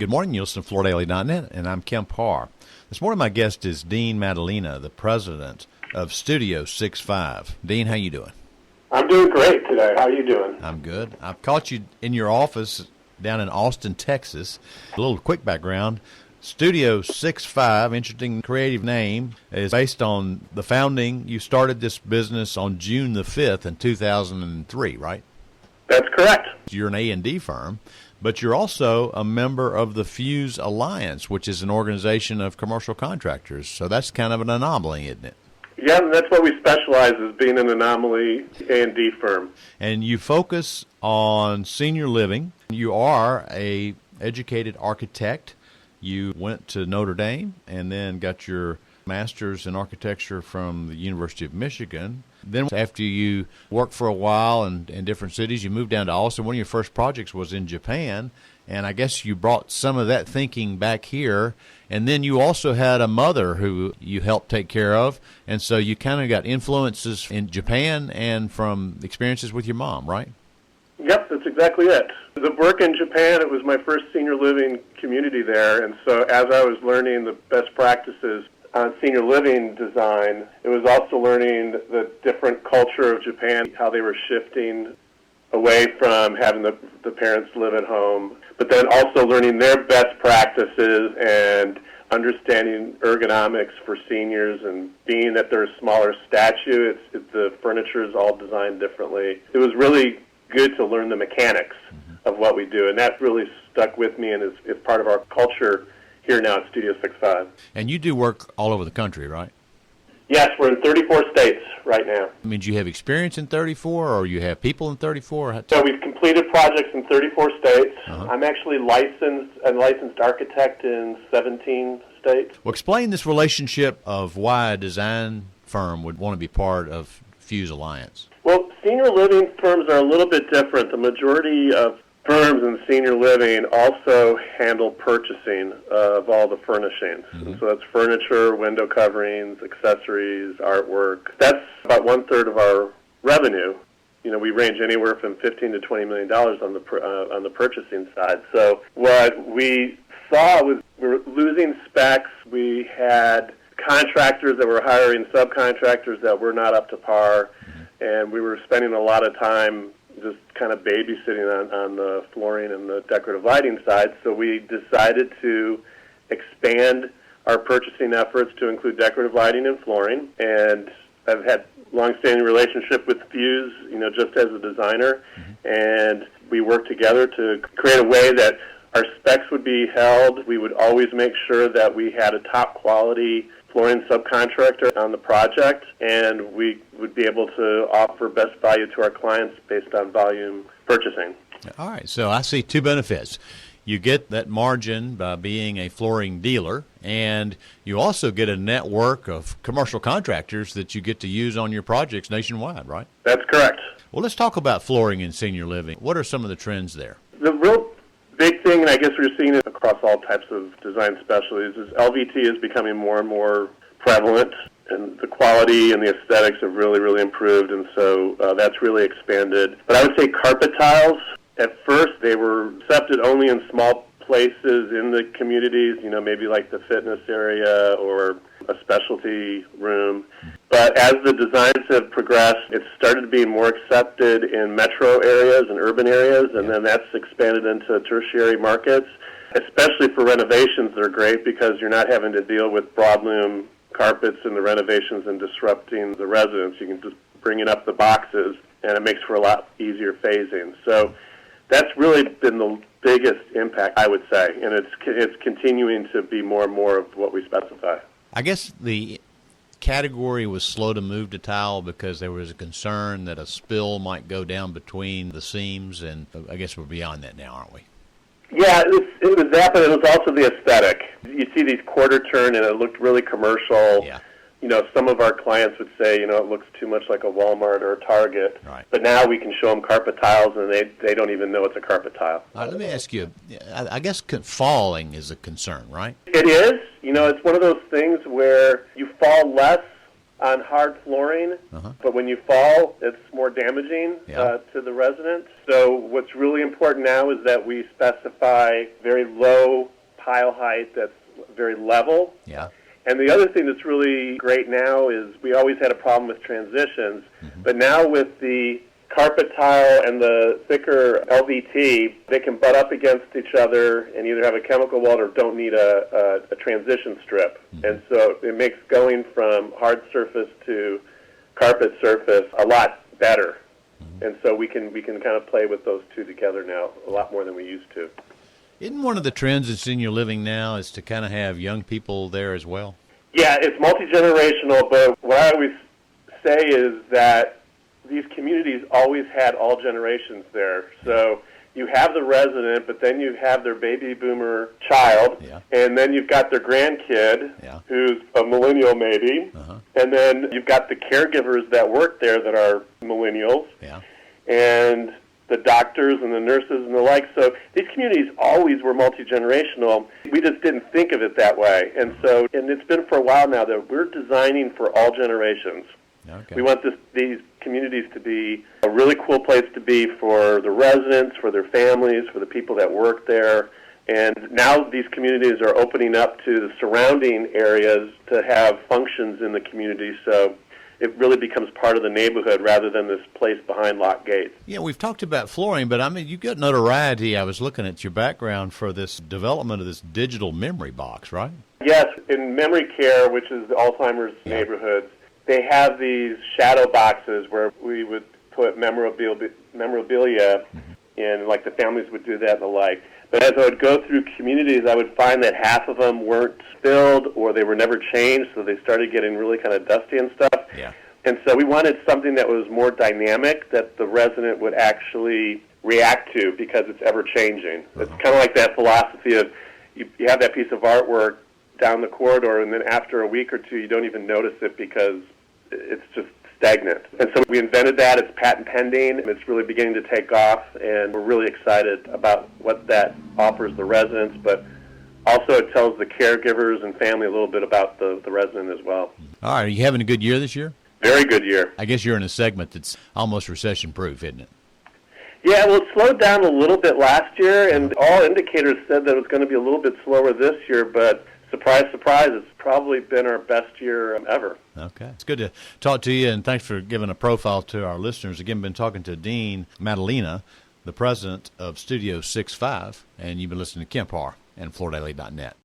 Good morning. You listen to FloorDaily.net, and I'm Kemp Harr. This morning my guest is Dean Maddalena, the president of StudioSIX5's. Dean, how you doing? I'm doing great today. How are you doing? I'm good. I've caught you in your office down in Austin, Texas. A little quick background. StudioSIX5, interesting creative name, is based on the founding. You started this business on June the 5th in 2003, right? That's correct. You're an A&D firm, but you're also a member of the Fuse Alliance, which is an organization of commercial contractors. So that's kind of an anomaly, isn't it? Yeah, that's what we specialize as being an anomaly A&D firm. And you focus on senior living. You are a educated architect. You went to Notre Dame and then got your master's in architecture from the University of Michigan. Then after you worked for a while in different cities, you moved down to Austin. One of your first projects was in Japan, and I guess you brought some of that thinking back here. And then you also had a mother who you helped take care of, and so you kind of got influences in Japan and from experiences with your mom, right? Yep, that's exactly it. The work in Japan, it was my first senior living community there, and so as I was learning the best practices on senior living design, it was also learning the different culture of Japan, how they were shifting away from having the parents live at home, but then also learning their best practices and understanding ergonomics for seniors, and being that they're a smaller statue, the furniture is all designed differently. It was really good to learn the mechanics of what we do, and that really stuck with me and is part of our culture here now at StudioSIX5. And you do work all over the country, right? Yes, we're in 34 states right now. I mean, do you have experience in 34, or you have people in 34? So we've completed projects in 34 states. I'm actually a licensed architect in 17 states. Well, explain this relationship of why a design firm would want to be part of Fuse Alliance. Well, senior living firms are a little bit different. The majority of firms in senior living also handle purchasing of all the furnishings. So that's furniture, window coverings, accessories, artwork. That's about one-third of our revenue. You know, we range anywhere from $15 to $20 million on the purchasing side. So what we saw was we were losing specs. We had contractors that were hiring subcontractors that were not up to par, and we were spending a lot of time just kind of babysitting on the flooring and the decorative lighting side. So we decided to expand our purchasing efforts to include decorative lighting and flooring. And I've had long-standing relationship with Fuse, just as a designer. And we worked together to create a way that our specs would be held. We would always make sure that we had a top-quality flooring subcontractor on the project, and we would be able to offer best value to our clients based on volume purchasing. All right, so I see two benefits. You get that margin by being a flooring dealer, and you also get a network of commercial contractors that you get to use on your projects nationwide, right? That's correct. Well, let's talk about flooring in senior living. What are some of the trends there? The real big thing, and I guess we're seeing it across all types of design specialties, is LVT is becoming more and more prevalent, and the quality and the aesthetics have really, really improved, and so that's really expanded. But I would say carpet tiles, at first they were accepted only in small places in the communities, maybe like the fitness area or a specialty room. But as the designs have progressed, it's started being more accepted in metro areas and urban areas, and then that's expanded into tertiary markets. Especially for renovations, they're great because you're not having to deal with broadloom carpets in the renovations and disrupting the residents. You can just bring it up the boxes, and it makes for a lot easier phasing. So that's really been the biggest impact, I would say, and it's continuing to be more and more of what we specify. I guess the category was slow to move to tile because there was a concern that a spill might go down between the seams, and I guess we're beyond that now, aren't we? Yeah, it was that, but it was also the aesthetic. You see these quarter turn, and it looked really commercial. Yeah. Some of our clients would say, it looks too much like a Walmart or a Target. Right. But now we can show them carpet tiles, and they don't even know it's a carpet tile. Let me ask you, I guess falling is a concern, right? It is. It's one of those things where you fall less on hard flooring, Uh-huh. but when you fall, it's more damaging Yeah. to the residents. So what's really important now is that we specify very low pile height that's very level. Yeah. And the other thing that's really great now is we always had a problem with transitions, but now with the carpet tile and the thicker LVT, they can butt up against each other and either have a chemical weld or don't need a transition strip. And so it makes going from hard surface to carpet surface a lot better. And so we can kind of play with those two together now a lot more than we used to. Isn't one of the trends in senior living now is to kind of have young people there as well? Yeah, it's multi-generational, but what I always say is that these communities always had all generations there. So you have the resident, but then you have their baby boomer child, and then you've got their grandkid, who's a millennial maybe, and then you've got the caregivers that work there that are millennials, and the doctors and the nurses and the like. So these communities always were multi-generational. We just didn't think of it that way. And it's been for a while now that we're designing for all generations. Okay. We want these communities to be a really cool place to be for the residents, for their families, for the people that work there. And now these communities are opening up to the surrounding areas to have functions in the community. So it really becomes part of the neighborhood rather than this place behind locked gates. Yeah, we've talked about flooring, but I mean, you've got notoriety. I was looking at your background for this development of this digital memory box, right? Yes, in memory care, which is the Alzheimer's neighborhoods, they have these shadow boxes where we would put memorabilia in, like the families would do that and the like. But as I would go through communities, I would find that half of them weren't filled or they were never changed, so they started getting really kind of dusty and stuff. Yeah. And so we wanted something that was more dynamic, that the resident would actually react to because it's ever-changing. It's kind of like that philosophy of you have that piece of artwork down the corridor, and then after a week or two, you don't even notice it because it's just stagnant. And so we invented that. It's patent pending. It's really beginning to take off, and we're really excited about what that offers the residents, but also it tells the caregivers and family a little bit about the resident as well. All right. Are you having a good year this year? Very good year. I guess you're in a segment that's almost recession-proof, isn't it? Yeah, well, it slowed down a little bit last year, and all indicators said that it was going to be a little bit slower this year, but surprise, surprise, it's probably been our best year ever. Okay. It's good to talk to you, and thanks for giving a profile to our listeners. Again, been talking to Dean Maddalena, the president of StudioSIX5, and you've been listening to Kemp Harr and FloorDaily.net.